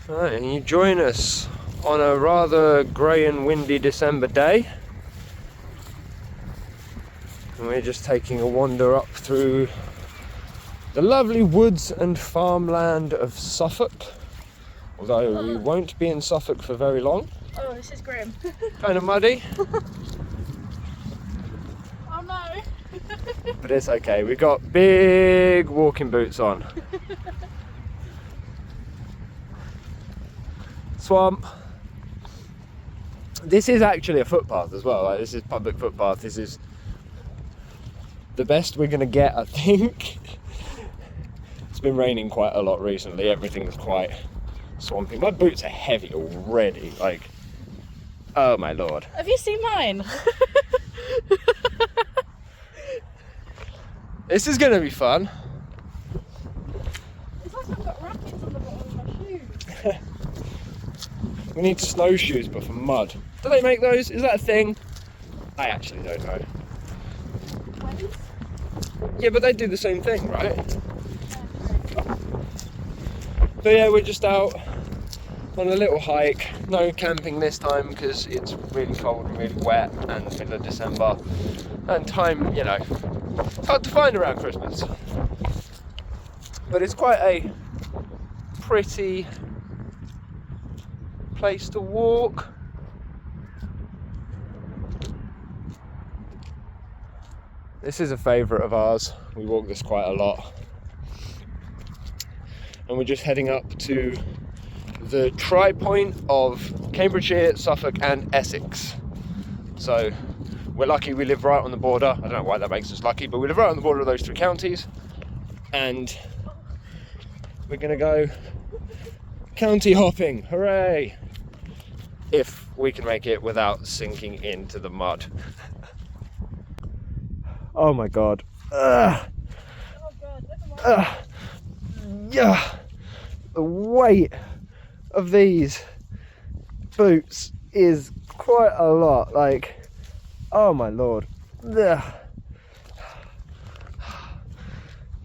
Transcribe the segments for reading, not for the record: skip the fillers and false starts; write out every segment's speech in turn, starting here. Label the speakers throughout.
Speaker 1: Right, and you join us on a rather grey and windy December day. And we're just taking a wander up through the lovely woods and farmland of Suffolk. Although we won't be in Suffolk for very long.
Speaker 2: Oh, this is grim.
Speaker 1: Kind of muddy.
Speaker 2: Oh no.
Speaker 1: But it's okay, we've got big walking boots on. Swamp. This is actually a footpath as well, like this is public footpath. This is the best we're gonna get, I think. It's been raining quite a lot recently, everything's quite swampy. My boots are heavy already, like, oh my lord.
Speaker 2: Have you seen mine?
Speaker 1: This is gonna be fun.
Speaker 2: It's like I've got rackets on the bottom of my shoes.
Speaker 1: We need snowshoes, but for mud. Do they make those? Is that a thing? I actually don't know.
Speaker 2: Wedges?
Speaker 1: Yeah, but they do the same thing, right? So yeah, we're just out on a little hike. No camping this time because it's really cold and really wet and middle of December. And time, you know, hard to find around Christmas. But it's quite a pretty place to walk. This is a favourite of ours. We walk this quite a lot. And we're just heading up to the tri-point of Cambridgeshire, Suffolk and Essex. So we're lucky we live right on the border. I don't know why that makes us lucky, but we live right on the border of those three counties. And we're gonna go county hopping, hooray! If we can make it without sinking into the mud. Oh my god.
Speaker 2: Oh god, look at mine.
Speaker 1: Yeah, the weight of these boots is quite a lot, like, oh my lord. Ugh.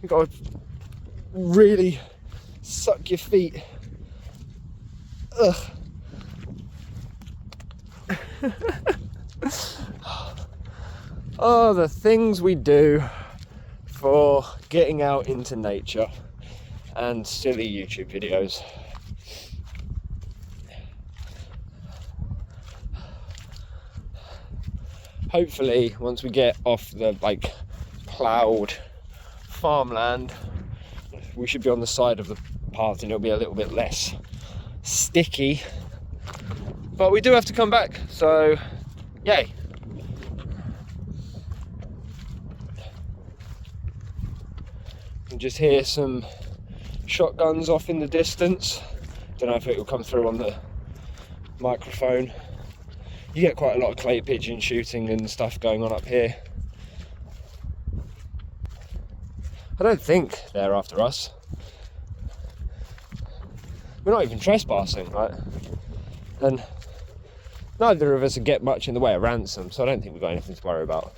Speaker 1: You've got to really suck your feet. Ugh. Oh, the things we do for getting out into nature and silly YouTube videos. Hopefully, once we get off the like ploughed farmland, we should be on the side of the path and it'll be a little bit less sticky. But we do have to come back, so yay. You can just hear some shotguns off in the distance. Don't know if it will come through on the microphone. You get quite a lot of clay pigeon shooting and stuff going on up here. I don't think they're after us. We're not even trespassing, right? And neither of us would get much in the way of ransom, so I don't think we've got anything to worry about.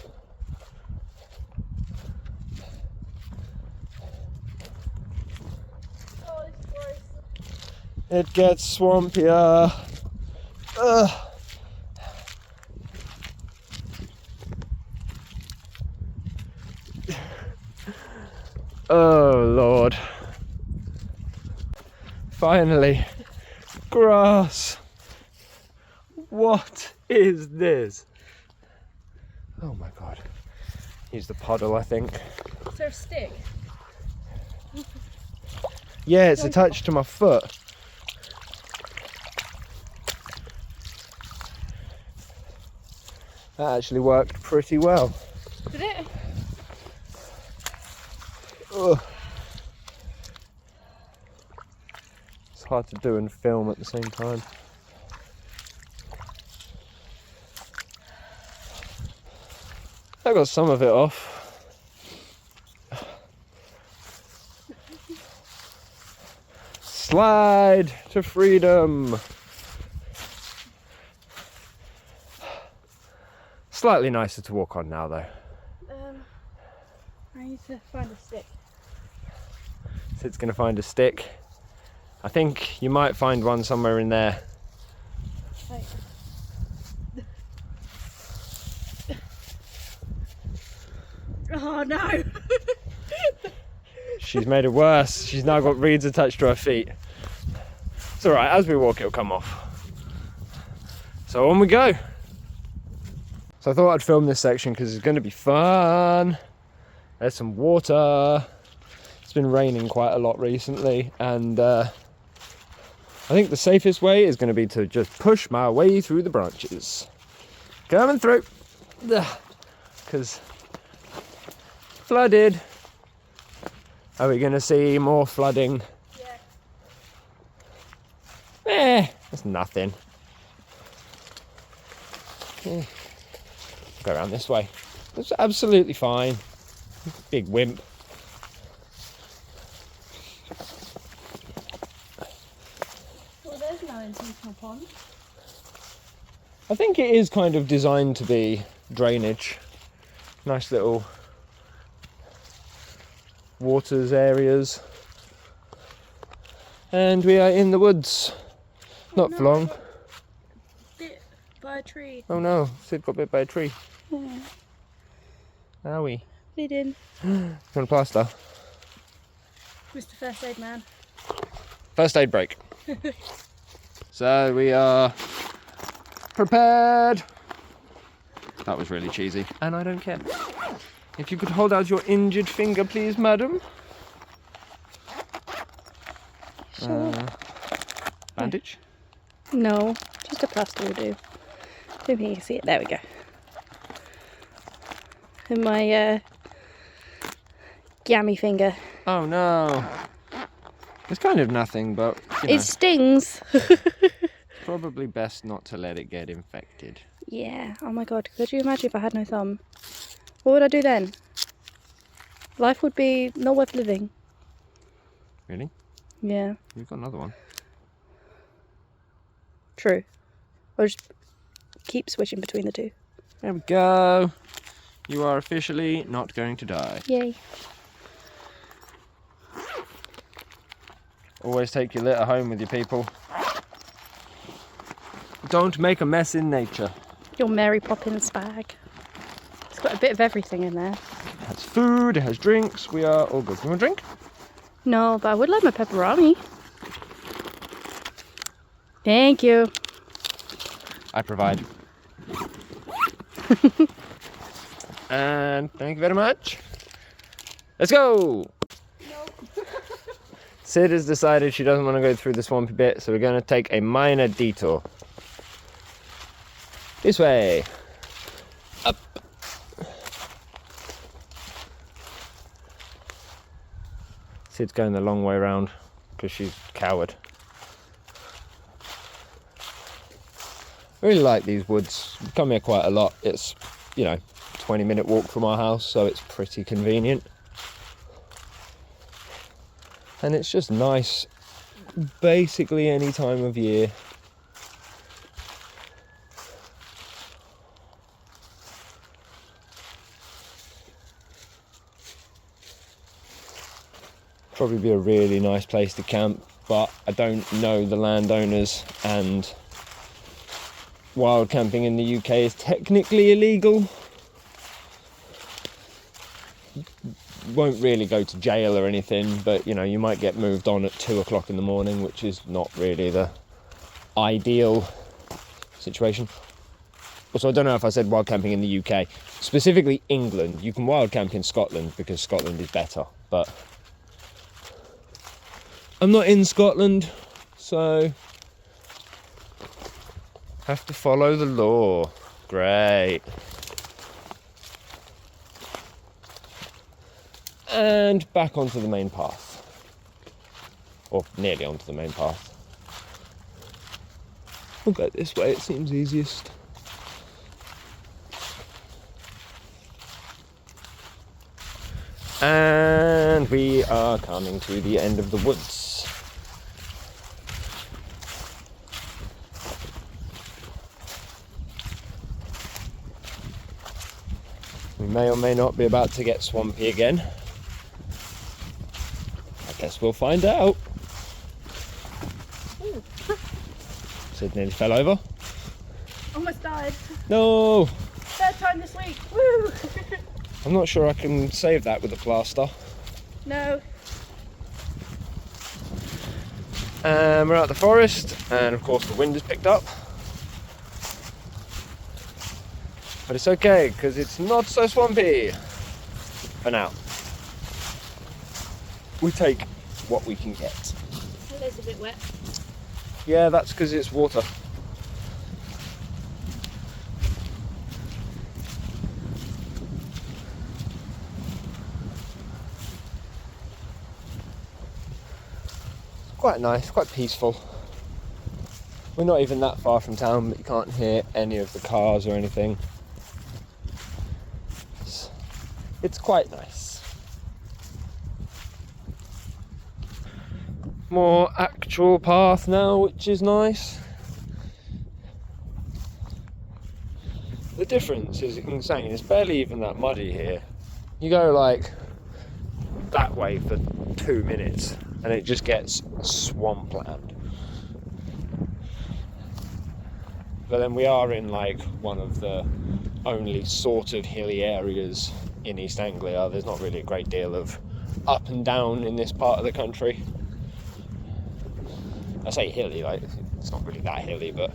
Speaker 2: Oh, it's gross.
Speaker 1: It gets swampier. Ugh. Oh Lord. Finally, grass. What is this? Oh my god. Use the puddle, I think.
Speaker 2: Is there a stick?
Speaker 1: Yeah, it's attached to my foot. That actually worked pretty well.
Speaker 2: Did it?
Speaker 1: Ugh. It's hard to do and film at the same time. I got some of it off. Slide to freedom. Slightly nicer to walk on now though.
Speaker 2: I need to find a stick.
Speaker 1: Sid's gonna find a stick I think you might find one somewhere in there.
Speaker 2: Right. Oh no!
Speaker 1: She's made it worse. She's now got reeds attached to her feet. It's alright, as we walk it'll come off. So on we go. So I thought I'd film this section because it's going to be fun. There's some water. It's been raining quite a lot recently, and I think the safest way is going to be to just push my way through the branches. Coming through. Because flooded. Are we going to see more flooding?
Speaker 2: Yeah.
Speaker 1: That's nothing. Go around this way. That's absolutely fine. Big wimp.
Speaker 2: Well, there's no intentional pond.
Speaker 1: I think it is kind of designed to be drainage. Nice little waters areas. And we are in the woods. Not for long.
Speaker 2: Bit by a tree.
Speaker 1: Oh no, Sid got bit by a tree.
Speaker 2: Yeah.
Speaker 1: Owie.
Speaker 2: Bleeding.
Speaker 1: You want a plaster?
Speaker 2: Mr. First Aid Man.
Speaker 1: First aid break. So we are prepared. That was really cheesy. And I don't care. If you could hold out your injured finger, please, madam.
Speaker 2: Sure.
Speaker 1: Bandage?
Speaker 2: No, just a plaster will do. Don't think you can see it. There we go. And my gammy finger.
Speaker 1: Oh no. It's kind of nothing, but you know,
Speaker 2: It stings.
Speaker 1: probably best not to let it get infected.
Speaker 2: Yeah. Oh my god. Could you imagine if I had no thumb? What would I do then? Life would be not worth living.
Speaker 1: Really?
Speaker 2: Yeah.
Speaker 1: We've got another one.
Speaker 2: True. I'll just keep switching between the two.
Speaker 1: There we go. You are officially not going to die.
Speaker 2: Yay.
Speaker 1: Always take your litter home with you, people. Don't make a mess in nature.
Speaker 2: Your Mary Poppins bag. It's got a bit of everything in there.
Speaker 1: It has food, it has drinks. We are all good. You want a drink?
Speaker 2: No, but I would like my pepperoni. Thank you.
Speaker 1: I provide. And thank you very much. Let's go! Sid has decided she doesn't want to go through the swampy bit, so we're going to take a minor detour. This way. Up. Sid's going the long way around because she's a coward. I really like these woods. We come here quite a lot. It's, 20-minute walk from our house, so it's pretty convenient. And it's just nice basically any time of year. Probably be a really nice place to camp, but I don't know the landowners, and wild camping in the UK is technically illegal. Won't really go to jail or anything, but you might get moved on at 2 o'clock in the morning, which is not really the ideal situation. Also, I don't know if I said wild camping in the UK, specifically England. You can wild camp in Scotland because Scotland is better, but I'm not in Scotland, so have to follow the law. Great. And back onto the main path. Or nearly onto the main path. We'll go this way, it seems easiest. And we are coming to the end of the woods. We may or may not be about to get swampy again. I guess we'll find out. Sid nearly fell over.
Speaker 2: Almost died.
Speaker 1: No!
Speaker 2: 3rd time this week. Woo!
Speaker 1: I'm not sure I can save that with a plaster.
Speaker 2: No.
Speaker 1: We're out the forest, and of course the wind has picked up. But it's okay, because it's not so swampy. For now. We take what we can get.
Speaker 2: It is a bit wet.
Speaker 1: Yeah, that's because it's water. It's quite nice, quite peaceful. We're not even that far from town, but you can't hear any of the cars or anything. It's quite nice. More actual path now, which is nice. The difference is insane. It's barely even that muddy here. You go like that way for 2 minutes and it just gets swampland. But then we are in like one of the only sort of hilly areas in East Anglia. There's not really a great deal of up and down in this part of the country. I say hilly, like it's not really that hilly, but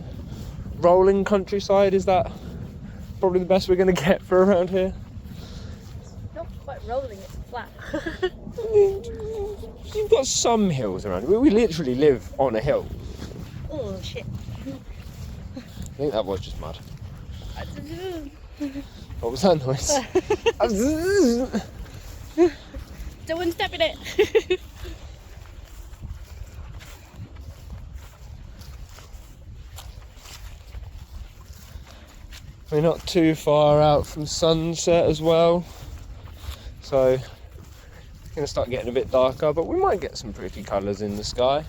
Speaker 1: rolling countryside, is that probably the best we're going to get for around here?
Speaker 2: Not quite rolling, it's flat.
Speaker 1: You've got some hills around here. We literally live on a hill.
Speaker 2: Oh shit.
Speaker 1: I think that was just mud. What was that noise?
Speaker 2: Don't want to step in it.
Speaker 1: We're not too far out from sunset as well, so it's going to start getting a bit darker, but we might get some pretty colours in the sky.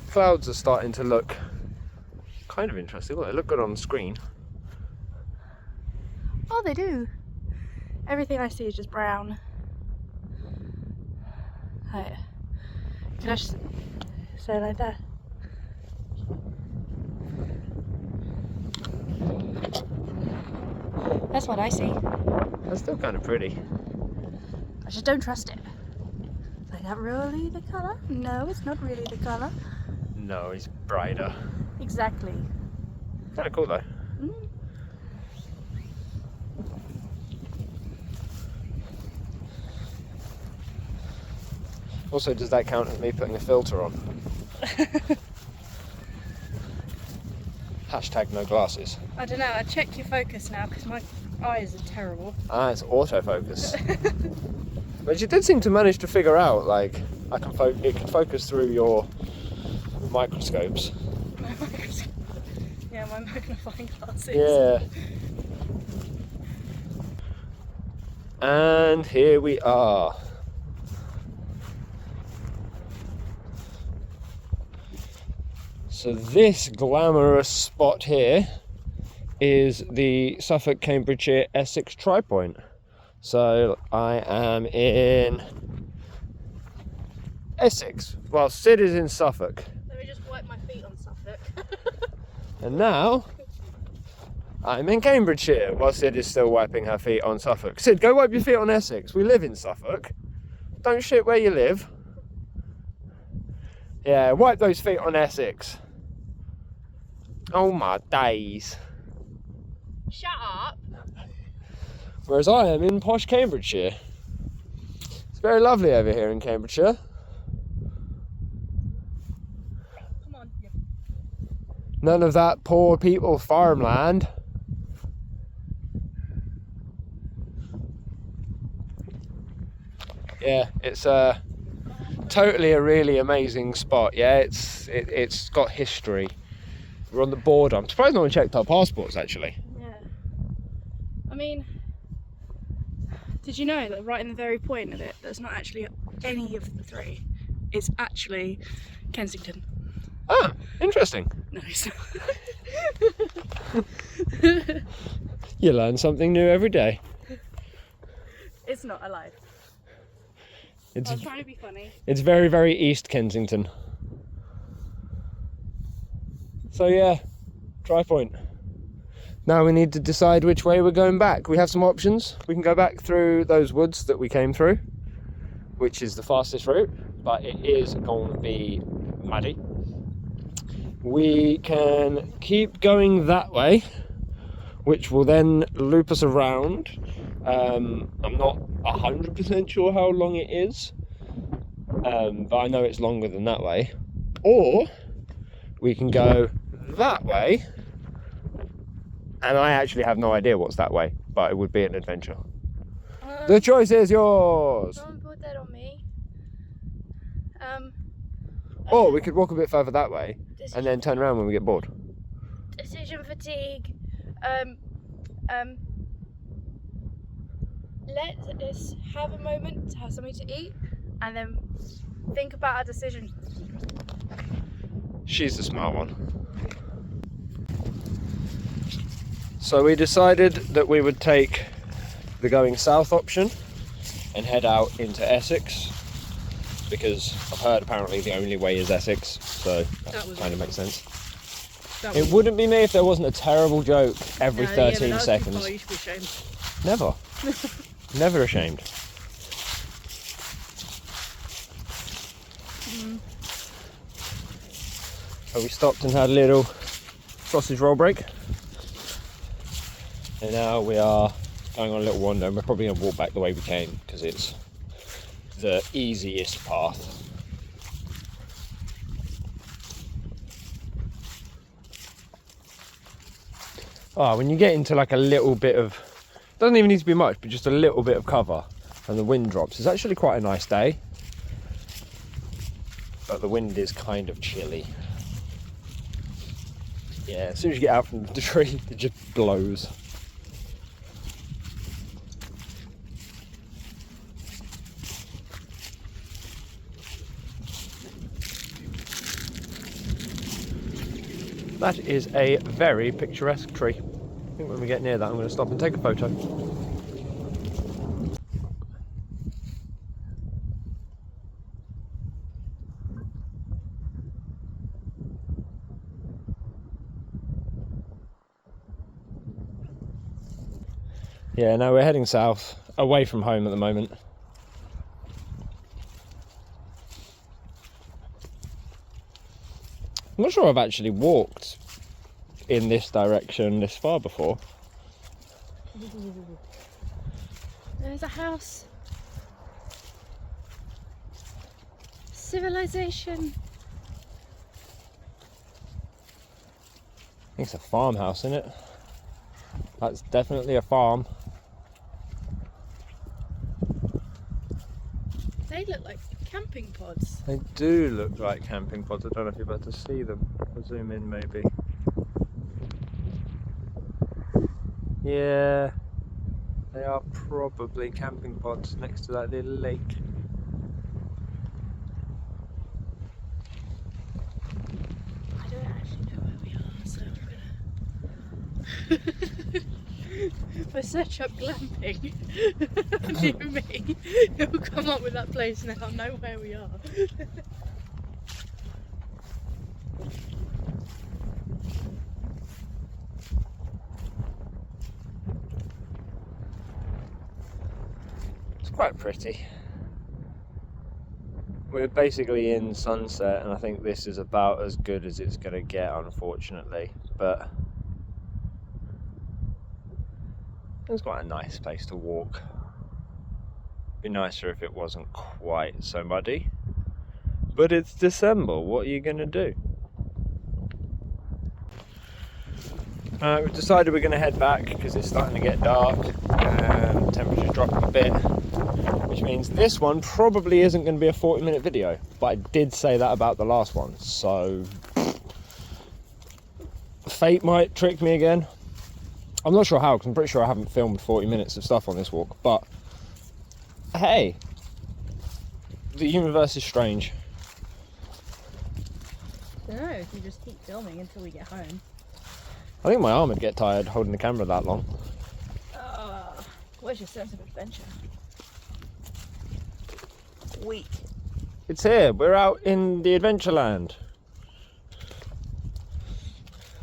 Speaker 1: Clouds are starting to look kind of interesting. Well, they look good on the screen.
Speaker 2: Oh, they do. Everything I see is just brown. Right. Can I just say it like that? That's what I see.
Speaker 1: That's still kind of pretty.
Speaker 2: I just don't trust it. Is that really the colour? No, it's not really the colour.
Speaker 1: No, it's brighter.
Speaker 2: Exactly.
Speaker 1: Kind of cool though.
Speaker 2: Mm.
Speaker 1: Also, does that count as me putting a filter on? Hashtag no glasses.
Speaker 2: I don't know, I checked your focus now because my eyes are terrible.
Speaker 1: Ah, it's autofocus. But you did seem to manage to figure out, like, it can focus through your microscopes.
Speaker 2: My microscope. Yeah, my magnifying glasses.
Speaker 1: Yeah. And here we are. So this glamorous spot here is the Suffolk, Cambridgeshire, Essex tri-point. So I am in Essex, while Sid is in Suffolk.
Speaker 2: Let me just wipe my feet on Suffolk.
Speaker 1: And now I'm in Cambridgeshire, while Sid is still wiping her feet on Suffolk. Sid, go wipe your feet on Essex. We live in Suffolk. Don't shit where you live. Yeah, wipe those feet on Essex. Oh my days.
Speaker 2: Shut up.
Speaker 1: Whereas I am in posh Cambridgeshire. It's very lovely over here in Cambridgeshire.
Speaker 2: Come on. Yep.
Speaker 1: None of that poor people farmland. Yeah, it's totally a really amazing spot. Yeah, it's got history. We're on the border. I'm surprised no one checked our passports actually.
Speaker 2: Yeah. I mean, did you know that right in the very point of it, there's not actually any of the three. It's actually Kensington.
Speaker 1: Ah, interesting.
Speaker 2: No, it's not.
Speaker 1: You learn something new every day.
Speaker 2: It's not, I lied. I was trying to be funny.
Speaker 1: It's very, very East Kensington. So yeah, Try Point. Now we need to decide which way we're going back. We have some options. We can go back through those woods that we came through, which is the fastest route, but it is going to be muddy. We can keep going that way, which will then loop us around. I'm not 100% sure how long it is, but I know it's longer than that way. Or we can go that way, and I actually have no idea what's that way, but it would be an adventure. The choice is yours.
Speaker 2: Don't put that on me.
Speaker 1: Or we could walk a bit further that way and then turn around when we get bored.
Speaker 2: Decision fatigue. Let us have a moment to have something to eat and then think about our decision.
Speaker 1: She's the smart one. So we decided that we would take the going south option and head out into Essex, because I've heard apparently the only way is Essex, so that kind of makes sense. It wouldn't be me if there wasn't a terrible joke every 13 seconds.
Speaker 2: You should be ashamed.
Speaker 1: Never. Never ashamed. So we stopped and had a little sausage roll break. And now we are going on a little wander, and we're probably going to walk back the way we came because it's the easiest path. Oh, when you get into like a little bit of, doesn't even need to be much, but just a little bit of cover and the wind drops, it's actually quite a nice day. But the wind is kind of chilly. Yeah, as soon as you get out from the tree, it just blows. That is a very picturesque tree. I think when we get near that, I'm going to stop and take a photo. Yeah, no, we're heading south, away from home at the moment. I'm not sure I've actually walked in this direction this far before.
Speaker 2: There's a house. Civilization.
Speaker 1: I think it's a farmhouse, isn't it? That's definitely a farm.
Speaker 2: They look like camping pods.
Speaker 1: They do look like camping pods. I don't know if you're about to see them. I'll zoom in maybe. Yeah, they are probably camping pods next to that little lake.
Speaker 2: I don't actually know where we are, so I'm gonna if I search up glamping near me, it'll come up with that place and I'll know where we are.
Speaker 1: It's quite pretty. We're basically in sunset, and I think this is about as good as it's going to get, unfortunately, but it's quite a nice place to walk. Be nicer if it wasn't quite so muddy, but it's December, what are you going to do? We've decided we're going to head back because it's starting to get dark and the temperature's dropping a bit, which means this one probably isn't going to be a 40-minute video, but I did say that about the last one, so fate might trick me again. I'm not sure how, because I'm pretty sure I haven't filmed 40 minutes of stuff on this walk, but hey, the universe is strange.
Speaker 2: I don't know if you just keep filming until we get home.
Speaker 1: I think my arm would get tired holding the camera that long.
Speaker 2: Where's your sense of adventure? Weak.
Speaker 1: It's here, we're out in the Adventureland.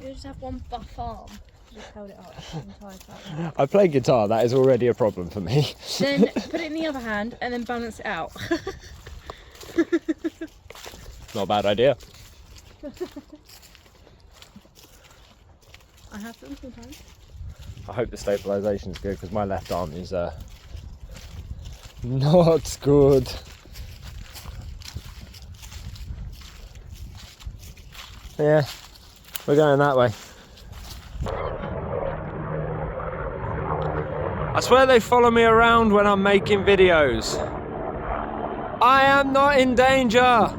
Speaker 2: You just have one buff arm. Just held it up the entire time.
Speaker 1: I play guitar, that is already a problem for me.
Speaker 2: Then put it in the other hand and then balance it out.
Speaker 1: Not a bad idea.
Speaker 2: I have them sometimes.
Speaker 1: I hope the stabilisation is good because my left arm is not good. Yeah, we're going that way. I swear they follow me around when I'm making videos. I am not in danger.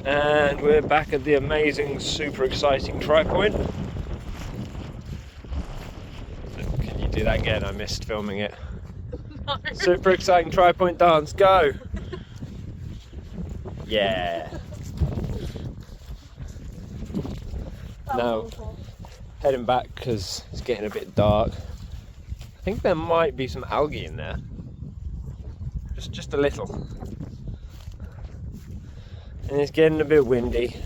Speaker 1: And we're back at the amazing, super exciting try point. Can you do that again? I missed filming it.
Speaker 2: No.
Speaker 1: Super exciting try point dance, go! Yeah. Now, heading back because it's getting a bit dark. I think there might be some algae in there. Just a little. And it's getting a bit windy.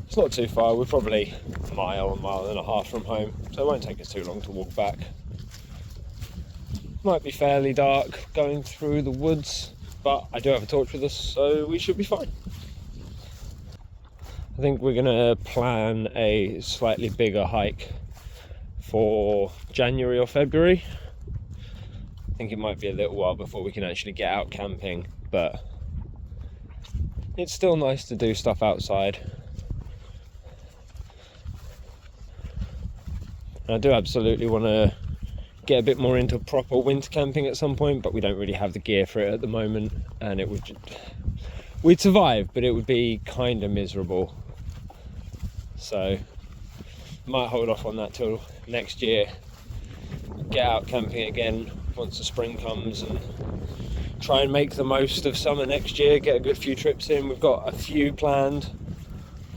Speaker 1: It's not too far, we're probably a mile and a half from home, so it won't take us too long to walk back. Might be fairly dark going through the woods, but I do have a torch with us, so we should be fine. I think we're gonna plan a slightly bigger hike for January or February. I think it might be a little while before we can actually get out camping, but it's still nice to do stuff outside. And I do absolutely want to get a bit more into proper winter camping at some point, but we don't really have the gear for it at the moment, and we'd survive, but it would be kind of miserable. So might hold off on that till next year, get out camping again once the spring comes, and try and make the most of summer next year, get a good few trips in. We've got a few planned,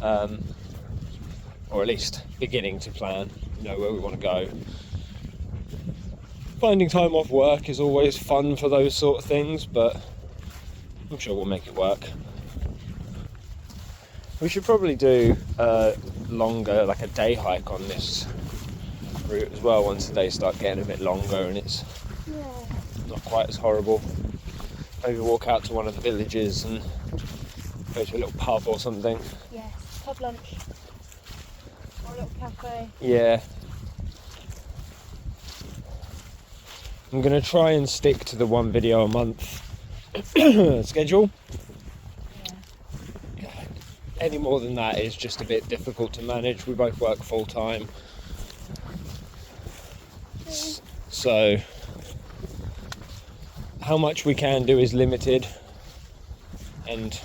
Speaker 1: or at least beginning to plan, you know, where we want to go. Finding time off work is always fun for those sort of things, but I'm sure we'll make it work. We should probably do longer, like a day hike on this route as well, once the days start getting a bit longer and it's not quite as horrible. Maybe walk out to one of the villages and go to a little pub or something.
Speaker 2: Yes, pub lunch. Or a little cafe.
Speaker 1: Yeah. I'm going to try and stick to the one video a month schedule. Yeah. Any more than that is just a bit difficult to manage. We both work full time. So how much we can do is limited, and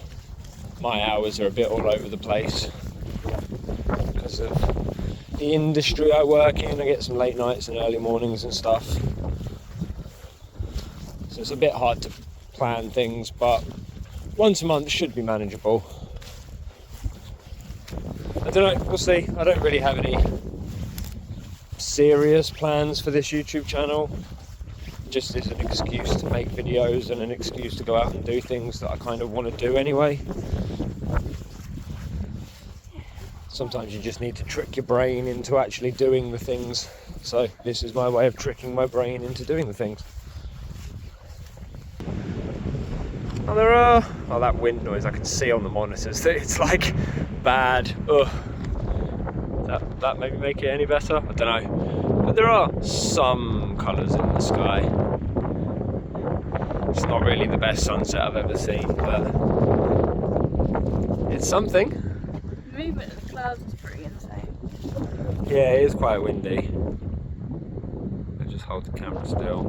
Speaker 1: my hours are a bit all over the place because of the industry I work in. I get some late nights and early mornings and stuff, so it's a bit hard to plan things, but once a month should be manageable. I don't know, we'll see. I don't really have any serious plans for this YouTube channel. Just as an excuse to make videos and an excuse to go out and do things that I kind of want to do anyway. Sometimes you just need to trick your brain into actually doing the things. So this is my way of tricking my brain into doing the things. Oh, there are... Oh, that wind noise, I can see on the monitors that it's like bad. Ugh. That maybe make it any better? I don't know. But there are some colours in the sky. It's not really the best sunset I've ever seen, but it's something.
Speaker 2: The movement of the clouds is pretty insane.
Speaker 1: Yeah, it is quite windy. I'll just hold the camera still.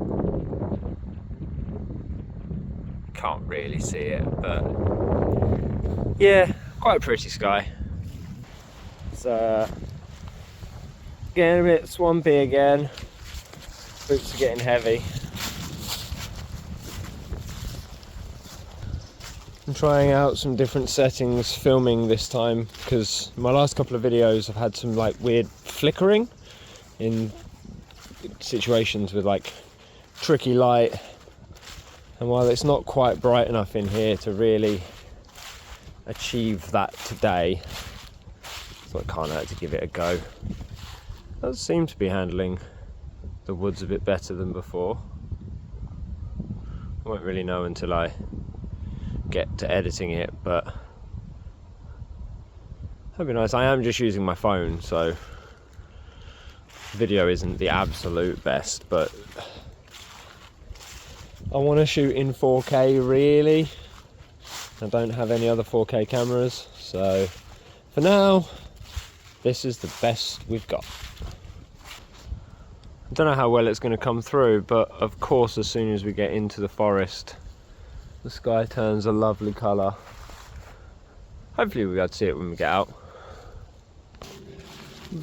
Speaker 1: Can't really see it, but yeah, quite a pretty sky. It's getting a bit swampy again. Boots are getting heavy. I'm trying out some different settings filming this time, because my last couple of videos have had some like weird flickering in situations with like tricky light, And while it's not quite bright enough in here to really achieve that today, so it can't hurt to give it a go. It does seem to be handling the woods a bit better than before. I won't really know until I get to editing it, but that'd be nice. I am just using my phone, so video isn't the absolute best, but I want to shoot in 4K really. I don't have any other 4K cameras, so for now this is the best we've got. I don't know how well it's going to come through, but of course as soon as we get into the forest the sky turns a lovely colour. Hopefully we'll be able to see it when we get out.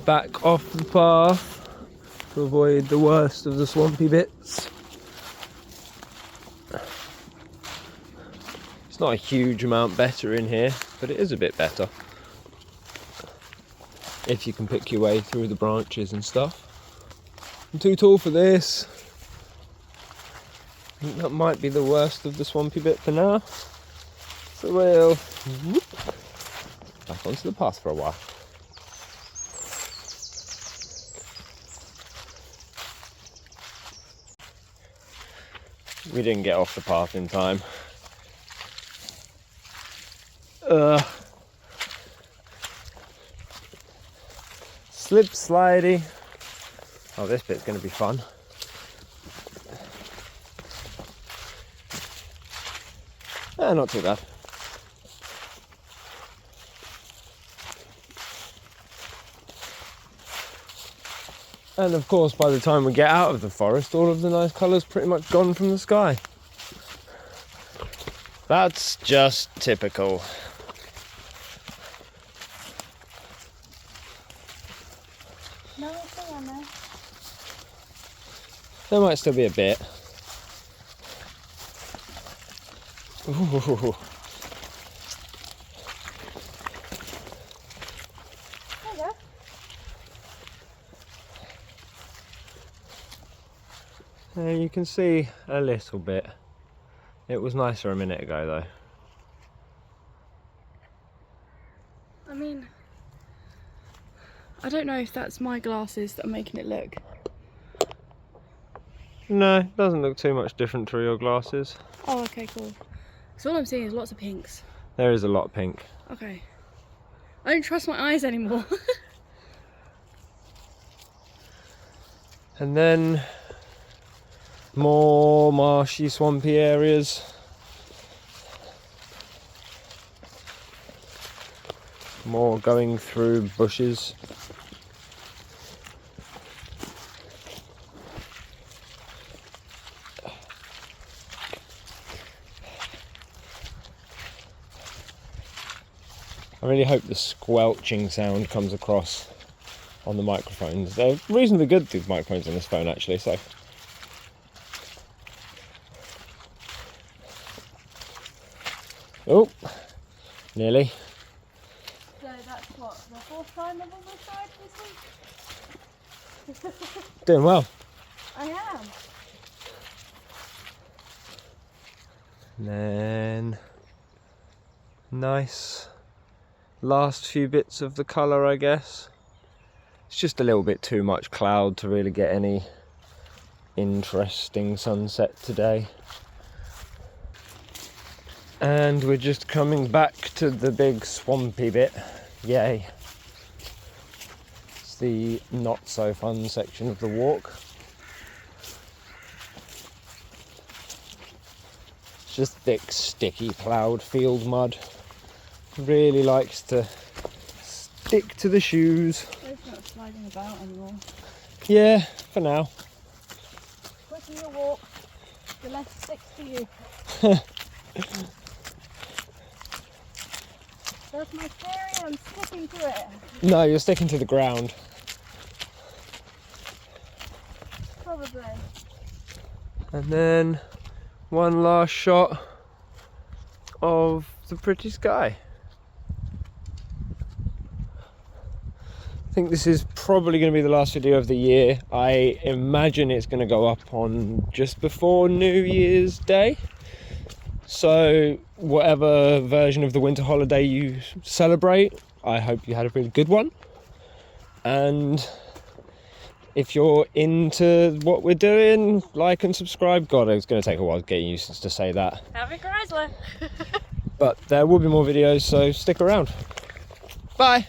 Speaker 1: Back off the path to avoid the worst of the swampy bits. It's not a huge amount better in here, but it is a bit better if you can pick your way through the branches and stuff. I'm too tall for this. I think that might be the worst of the swampy bit for now. So we'll whoop, back onto the path for a while. We didn't get off the path in time. Slip slidey. Oh, this bit's going to be fun. Not too bad. And of course, by the time we get out of the forest, all of the nice colour's pretty much gone from the sky. That's just typical.
Speaker 2: No, it's still on there.
Speaker 1: There might still be a bit. Ooh.
Speaker 2: There you go.
Speaker 1: You can see a little bit. It was nicer a minute ago though.
Speaker 2: I mean, I don't know if that's my glasses that are making it look.
Speaker 1: No, it doesn't look too much different through your glasses.
Speaker 2: Oh, okay, cool. So all I'm seeing is lots of pinks.
Speaker 1: There is a lot of pink.
Speaker 2: Okay. I don't trust my eyes anymore.
Speaker 1: And then more marshy, swampy areas. More going through bushes. I really hope the squelching sound comes across on the microphones. They're reasonably good, these microphones on this phone actually, so. Oh, nearly.
Speaker 2: So that's what, the fourth time I've almost tried this week?
Speaker 1: Doing well.
Speaker 2: I am.
Speaker 1: And then nice last few bits of the colour, I guess. It's just a little bit too much cloud to really get any interesting sunset today. And we're just coming back to the big swampy bit. Yay. It's the not so fun section of the walk. It's just thick, sticky, ploughed field mud. Really likes to stick to the shoes.
Speaker 2: It's not sliding about anymore.
Speaker 1: Yeah, for now.
Speaker 2: The quicker you walk, the less it sticks to you. That's my theory, I'm sticking to it.
Speaker 1: No, you're sticking to the ground.
Speaker 2: Probably.
Speaker 1: And then one last shot of the pretty sky. I think this is probably going to be the last video of the year. I imagine it's going to go up on just before New Year's Day. So whatever version of the winter holiday you celebrate, I hope you had a really good one. And if you're into what we're doing, like and subscribe. God, it's going to take a while getting used to say that.
Speaker 2: Have a Chrysler.
Speaker 1: But there will be more videos, so stick around. Bye.